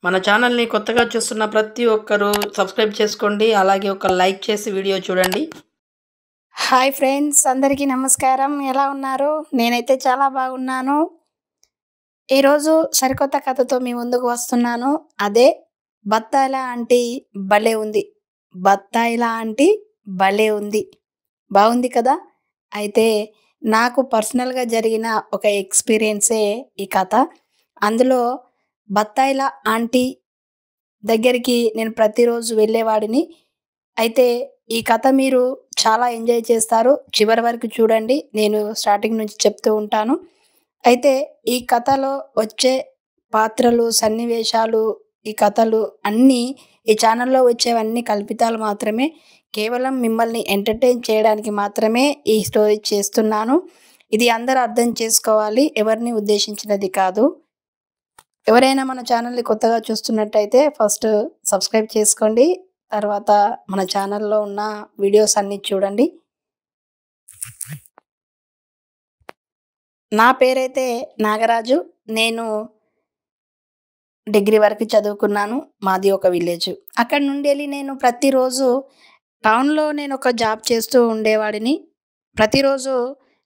మన ఛానల్ని కొత్తగా చూస్తున్న ప్రతి ఒక్కరూ సబ్స్క్రైబ్ చేసుకోండి. అలాగే ఒక లైక్ చేసి వీడియో చూడండి. హాయ్ ఫ్రెండ్స్, అందరికీ నమస్కారం. ఎలా ఉన్నారు? నేనైతే చాలా బాగున్నాను. ఈరోజు సరికొత్త కథతో మీ ముందుకు వస్తున్నాను. అదే బత్తాయిల ఆంటీ భలే ఉంది. బత్తాయిల ఆంటీ భలే ఉంది. బాగుంది కదా? అయితే నాకు పర్సనల్‌గా జరిగిన ఒక ఎక్స్‌పీరియన్సే ఈ కథ. అందులో బత్తాయిల ఆంటీ దగ్గరికి నేను ప్రతిరోజు వెళ్ళేవాడిని. అయితే ఈ కథ మీరు చాలా ఎంజాయ్ చేస్తారు. చివరి వరకు చూడండి. నేను స్టార్టింగ్ నుంచి చెప్తూ ఉంటాను. అయితే ఈ కథలో వచ్చే పాత్రలు, సన్నివేశాలు, ఈ కథలు అన్నీ ఈ ఛానల్‌లో వచ్చేవన్నీ కల్పితాలు మాత్రమే. కేవలం మిమ్మల్ని ఎంటర్‌టైన్ చేయడానికి మాత్రమే ఈ స్టోరీ చేస్తున్నాను. ఇది అందరూ అర్థం చేసుకోవాలి. ఎవరిని ఉద్దేశించినది కాదు. ఎవరైనా మన ఛానల్‌ని కొత్తగా చూస్తున్నట్టయితే ఫస్ట్ సబ్స్క్రైబ్ చేసుకోండి. తర్వాత మన ఛానల్‌లో ఉన్న వీడియోస్ అన్నీ చూడండి. నా పేరైతే నాగరాజు. నేను డిగ్రీ వరకు చదువుకున్నాను. మాది ఒక విలేజు. అక్కడి నుండెళ్ళి నేను ప్రతిరోజు టౌన్‌లో నేనొక జాబ్ చేస్తూ ఉండేవాడిని. ప్రతిరోజు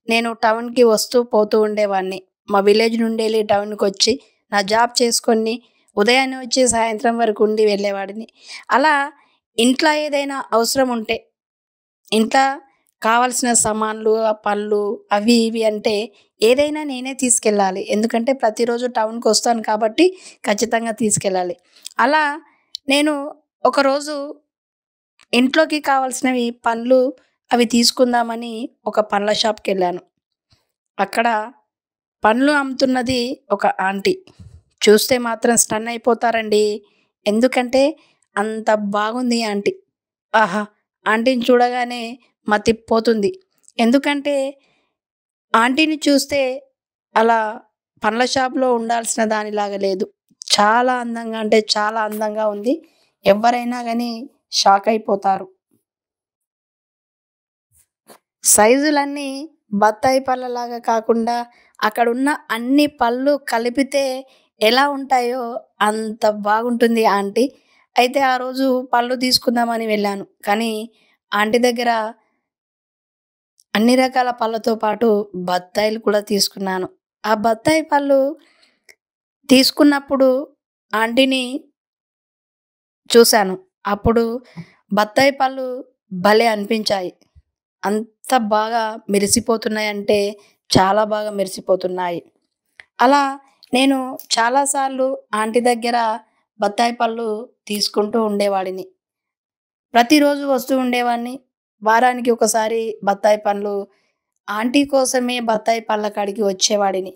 నేను టౌన్‌కి వస్తూ పోతూ ఉండేవాడిని. మా విలేజ్ నుండెళ్ళి టౌన్‌కొచ్చి నా జాబ్ చేసుకొని ఉదయాన్నే వచ్చి సాయంత్రం వరకు ఉండి వెళ్ళేవాడిని. అలా ఇంట్లో ఏదైనా అవసరం ఉంటే, ఇంట్లో కావాల్సిన సామాన్లు, పళ్ళు అవి ఇవి అంటే ఏదైనా నేనే తీసుకెళ్ళాలి. ఎందుకంటే ప్రతిరోజు టౌన్‌కొస్తాను కాబట్టి ఖచ్చితంగా తీసుకెళ్ళాలి. అలా నేను ఒకరోజు ఇంట్లోకి కావాల్సినవి పండ్లు అవి తీసుకుందామని ఒక పండ్ల షాప్‌కెళ్ళాను. అక్కడ పండ్లు అమ్ముతున్నది ఒక ఆంటీ. చూస్తే మాత్రం స్టన్ అయిపోతారండి. ఎందుకంటే అంత బాగుంది ఆంటీ. ఆహా! ఆంటీని చూడగానే మతిపోతుంది. ఎందుకంటే ఆంటీని చూస్తే అలా పండ్ల షాప్‌లో ఉండాల్సిన దానిలాగా లేదు. చాలా అందంగా అంటే చాలా అందంగా ఉంది. ఎవ్వరైనా గాని షాక్ అయిపోతారు. సైజులన్నీ బత్తాయి పళ్ళలాగా కాకుండా అక్కడున్న అన్ని పళ్ళు కలిపితే ఎలా ఉంటాయో అంత బాగుంటుంది ఆంటీ. అయితే ఆ రోజు పళ్ళు తీసుకుందామని వెళ్ళాను. కానీ ఆంటీ దగ్గర అన్ని రకాల పళ్ళతో పాటు బత్తాయిలు కూడా తీసుకున్నాను. ఆ బత్తాయి పళ్ళు తీసుకున్నప్పుడు ఆంటీని చూశాను. అప్పుడు బత్తాయి పళ్ళు భలే అనిపించాయి. అంత బాగా మెరిసిపోతున్నాయంటే చాలా బాగా మెరిసిపోతున్నాయి. అలా నేను చాలా సార్లు ఆంటీ దగ్గర బత్తాయి పళ్ళు తీసుకుంటూ ఉండేవాడిని. ప్రతిరోజు వస్తూ ఉండేవాడిని. వారానికి ఒకసారి బత్తాయి పండ్లు ఆంటీ కోసమే బత్తాయి పళ్ళ కాడికి వచ్చేవాడిని.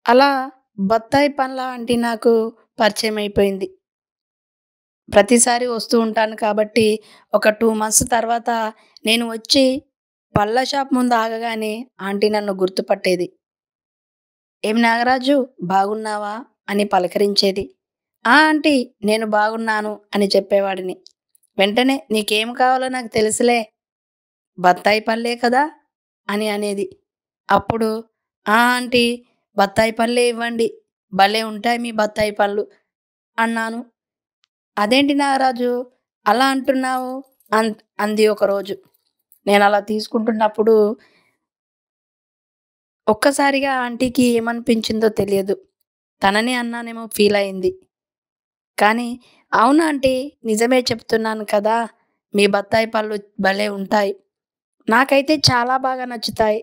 అలా బత్తాయి పండ్ల ఆంటీ నాకు పరిచయం అయిపోయింది. ప్రతిసారి వస్తూ ఉంటాను కాబట్టి ఒక 2 మంత్స్ తర్వాత నేను వచ్చి పళ్ళ షాప్ ముందు ఆగగానే ఆంటీ నన్ను గుర్తుపట్టేది. "ఏం నాగరాజు బాగున్నావా?" అని పలకరించేది. "ఆ! ఆంటీ నేను బాగున్నాను" అని చెప్పేవాడిని. వెంటనే "నీకేం కావాలో నాకు తెలుసులే. బత్తాయి పళ్ళే కదా!" అని అనేది. అప్పుడు "ఆ! ఆంటీ బత్తాయి పళ్ళే ఇవ్వండి. భలే ఉంటాయి మీ బత్తాయి పళ్ళు" అన్నాను. "అదేంటి నాగరాజు అలా అంటున్నావు?" అంది ఒకరోజు. నేనలా తీసుకుంటున్నప్పుడు ఒక్కసారిగా ఆంటీకి ఏమనిపించిందో తెలియదు. తననే అన్నానేమో ఫీలయింది. కానీ "అవును ఆంటీ నిజమే చెప్తున్నాను కదా! మీ బత్తాయి పళ్ళు భలే ఉంటాయి. నాకైతే చాలా బాగా నచ్చుతాయి.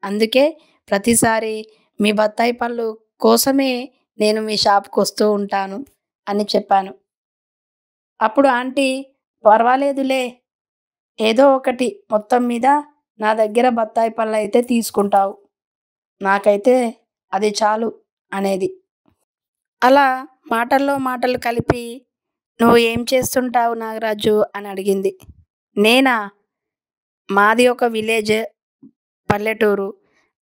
అందుకే ప్రతిసారి మీ బత్తాయి పళ్ళు కోసమే నేను మీ షాప్‌కొస్తూ ఉంటాను" అని చెప్పాను. అప్పుడు ఆంటీ "పర్వాలేదులే. ఏదో ఒకటి మొత్తం మీద నా దగ్గర బత్తాయి పళ్ళైతే తీసుకుంటావు. నాకైతే అది చాలు" అనేది. అలా మాటల్లో మాటలు కలిపి "నువ్వు ఏం చేస్తుంటావు నాగరాజు" అని అడిగింది. నేనా? మాది ఒక విలేజ్, పల్లెటూరు.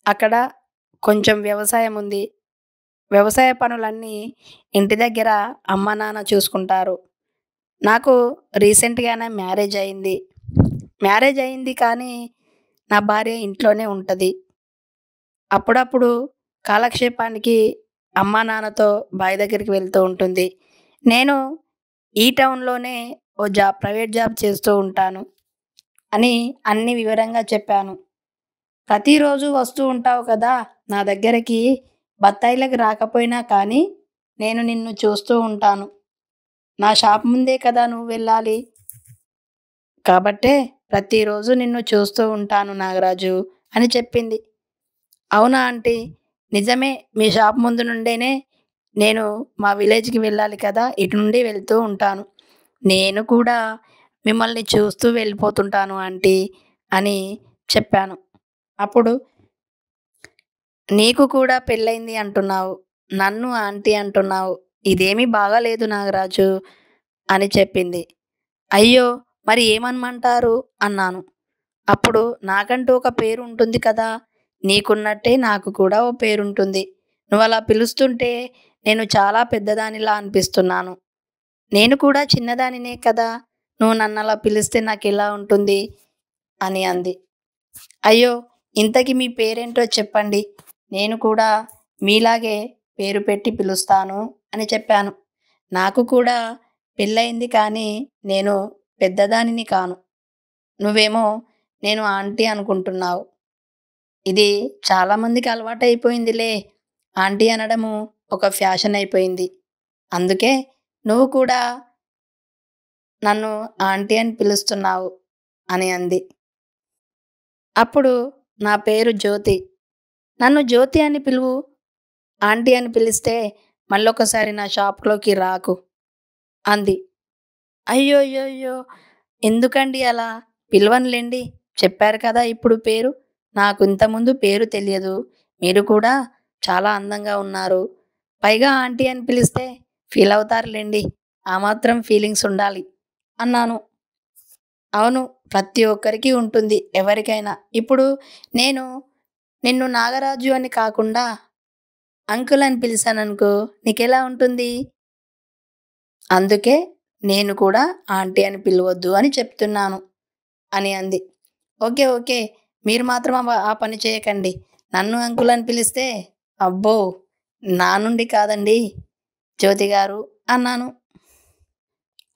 అక్కడ కొంచెం వ్యవసాయం ఉంది. వ్యవసాయ పనులన్నీ ఇంటి దగ్గర అమ్మ, నాన్న చూసుకుంటారు. నాకు రీసెంట్‌గానే మ్యారేజ్ అయింది. మ్యారేజ్ అయింది కానీ నా భార్య ఇంట్లోనే ఉంటది. అప్పుడప్పుడు కాలక్షేపానికి అమ్మా నాన్నతో బాయ్ దగ్గరికి వెళ్తూ ఉంటుంది. నేను ఈ టౌన్‌లోనే ప్రైవేట్ జాబ్ చేస్తూ ఉంటాను అని అన్నీ వివరంగా చెప్పాను. ప్రతిరోజు వస్తూ ఉంటావు కదా నా దగ్గరికి, బత్తాయిలకి రాకపోయినా కానీ నేను నిన్ను చూస్తూ ఉంటాను. నా షాప్ ముందే కదా నువ్వు వెళ్ళాలి. కాబట్టే ప్రతిరోజు నిన్ను చూస్తూ ఉంటాను నాగరాజు అని చెప్పింది. అవునా ఆంటీ! నిజమే, మీ షాప్ ముందు నుండేనే నేను మా విలేజ్‌కి వెళ్ళాలి కదా! ఇటు నుండి వెళ్తూ ఉంటాను. నేను కూడా మిమ్మల్ని చూస్తూ వెళ్ళిపోతుంటాను ఆంటీ అని చెప్పాను. అప్పుడు నీకు కూడా పెళ్ళయింది అంటున్నావు. నన్ను ఆంటీ అంటున్నావు. ఇదేమీ బాగాలేదు నాగరాజు అని చెప్పింది. అయ్యో! మరి ఏమనమంటారు అన్నాను. అప్పుడు నాకంటూ ఒక పేరు ఉంటుంది కదా! నీకున్నట్టే నాకు కూడా ఓ పేరుంటుంది. నువ్వలా పిలుస్తుంటే నేను చాలా పెద్దదానిలా అనిపిస్తున్నాను. నేను కూడా చిన్నదానినే కదా! నువ్వు నన్నలా పిలిస్తే నాకెలా ఉంటుంది అని అంది. అయ్యో! ఇంతకీ మీ పేరేంటో చెప్పండి. నేను కూడా మీలాగే పేరు పెట్టి పిలుస్తాను అని చెప్పాను. నాకు కూడా పెళ్ళయింది కానీ నేను పెద్దదానిని కాను. నువ్వేమో నేను ఆంటీ అనుకుంటున్నావు. ఇది చాలా మందికి అలవాటయిపోయిందిలే. ఆంటీ అనడము ఒక ఫ్యాషన్ అయిపోయింది. అందుకే నువ్వు కూడా నన్ను ఆంటీ అని పిలుస్తున్నావు అని అంది. అప్పుడు నా పేరు జ్యోతి. నన్ను జ్యోతి అని పిలువు. ఆంటీ అని పిలిస్తే మళ్ళొకసారి నా షాప్‌లోకి రాకు అంది. అయ్యోయ్యోయ్యో! ఎందుకండి అలా? పిలవనులెండి. చెప్పారు కదా ఇప్పుడు పేరు. నాకు ఇంతకుముందు పేరు తెలియదు. మీరు కూడా చాలా అందంగా ఉన్నారు. పైగా ఆంటీ అని పిలిస్తే ఫీలవుతారులెండి. ఆ మాత్రం ఫీలింగ్స్ ఉండాలి అన్నాను. అవును. ప్రతి ఒక్కరికి ఉంటుంది ఎవరికైనా. ఇప్పుడు నేను నిన్ను నాగరాజు అని కాకుండా అంకుల్ అని పిలిచాననుకో నీకెలా ఉంటుంది? అందుకే నేను కూడా ఆంటీ అని పిలవద్దు అని చెప్తున్నాను అని అంది. ఓకే. ఓకే. మీరు మాత్రం ఆ పని చేయకండి. నన్ను అంకుల్ అని పిలిస్తే అబ్బో! నా నుండి కాదండి జ్యోతి గారు అన్నాను.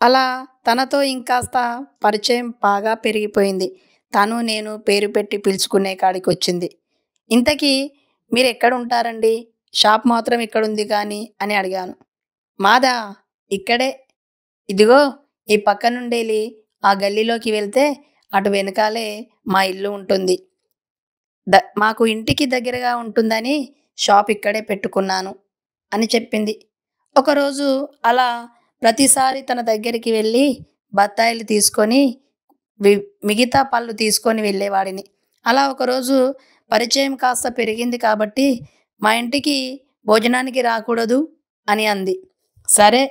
అలా తనతో ఇంకాస్త పరిచయం బాగా పెరిగిపోయింది. తను నేను పేరు పెట్టి పిలుచుకునే కాడికొచ్చింది. ఇంతకీ మీరెక్కడుంటారండి? షాప్ మాత్రం ఇక్కడుంది గానీ అని అడిగాను. మాదా? ఇక్కడే. ఇదిగో ఈ పక్క నుండెళ్ళి ఆ గల్లీలోకి వెళ్తే అటు వెనకాలే మా ఇల్లు ఉంటుంది. మాకు ఇంటికి దగ్గరగా ఉంటుందని షాప్ ఇక్కడే పెట్టుకున్నాను అని చెప్పింది. ఒకరోజు అలా ప్రతిసారి తన దగ్గరికి వెళ్ళి బత్తాయిలు తీసుకొని మిగతా పళ్ళు తీసుకొని వెళ్ళేవాడిని. అలా ఒకరోజు పరిచయం కాస్త పెరిగింది కాబట్టి మా ఇంటికి భోజనానికి రాకూడదు అని అంది. సరే,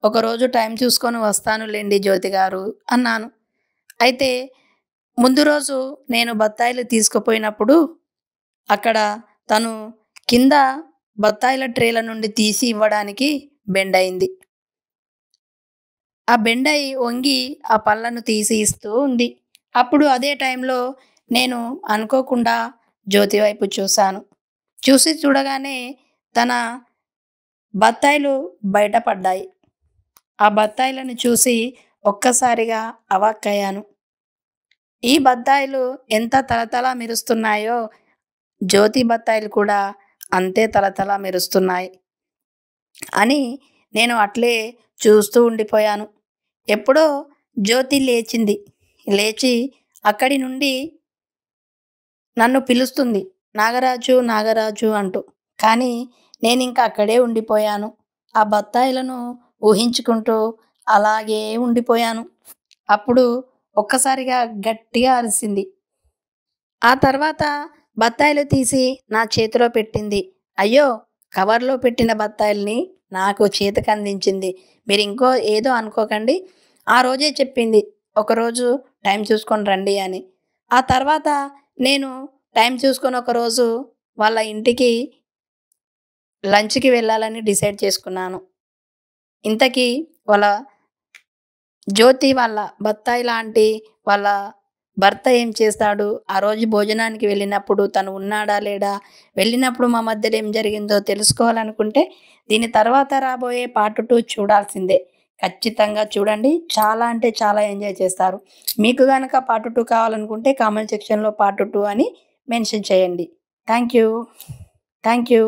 ఒకరోజు టైం చూసుకొని వస్తానులెండి జ్యోతి గారు అన్నాను. అయితే ముందు రోజు నేను బత్తాయిలు తీసుకుపోయినప్పుడు అక్కడ తను కింద బత్తాయిల ట్రేల నుండి తీసి ఇవ్వడానికి బెండయింది. ఆ బెండయి వంగి ఆ పళ్ళను తీసి ఇస్తూ ఉంది. అప్పుడు అదే టైంలో నేను అనుకోకుండా జ్యోతి వైపు చూశాను. చూడగానే తన బత్తాయిలు బయటపడ్డాయి. ఆ బత్తాయిలను చూసి ఒక్కసారిగా అవాక్కయ్యాను. ఈ బత్తాయిలు ఎంత తళతళ మెరుస్తున్నాయో జ్యోతి బత్తాయిలు కూడా అంతే తళతళ మెరుస్తున్నాయి అని నేను అట్లే చూస్తూ ఉండిపోయాను. ఎప్పుడో జ్యోతి లేచింది. లేచి అక్కడి నుండి నన్ను పిలుస్తుంది నాగరాజు నాగరాజు అంటూ. కానీ నేనింక అక్కడే ఉండిపోయాను. ఆ బత్తాయిలను ఊహించుకుంటూ అలాగే ఉండిపోయాను. అప్పుడు ఒక్కసారిగా గట్టిగా అరిసింది. ఆ తర్వాత బత్తాయిలు తీసి నా చేతిలో పెట్టింది. అయ్యో! కవర్‌లో పెట్టిన బత్తాయిల్ని నాకు చేతికందించింది. మీరింకో ఏదో అనుకోకండి. ఆ రోజే చెప్పింది. ఒకరోజు టైం చూసుకొని రండి అని. ఆ తర్వాత నేను టైం చూసుకొని ఒకరోజు వాళ్ళ ఇంటికి లంచ్‌కి వెళ్ళాలని డిసైడ్ చేసుకున్నాను. ఇంతకీ వాళ్ళ జ్యోతి వాళ్ళ బత్తాయి లాంటి వాళ్ళ భర్త ఏం చేస్తాడు, ఆ రోజు భోజనానికి వెళ్ళినప్పుడు తను ఉన్నాడా లేడా, వెళ్ళినప్పుడు మా మధ్యలో ఏం జరిగిందో తెలుసుకోవాలనుకుంటే దీని తర్వాత రాబోయే పార్ట్ 2 చూడాల్సిందే. ఖచ్చితంగా చూడండి. చాలా అంటే చాలా ఎంజాయ్ చేస్తారు. మీకు గనక పార్ట్ 2 కావాలనుకుంటే కామెంట్ సెక్షన్‌లో పార్ట్ 2 అని మెన్షన్ చేయండి. Thank you. Thank you.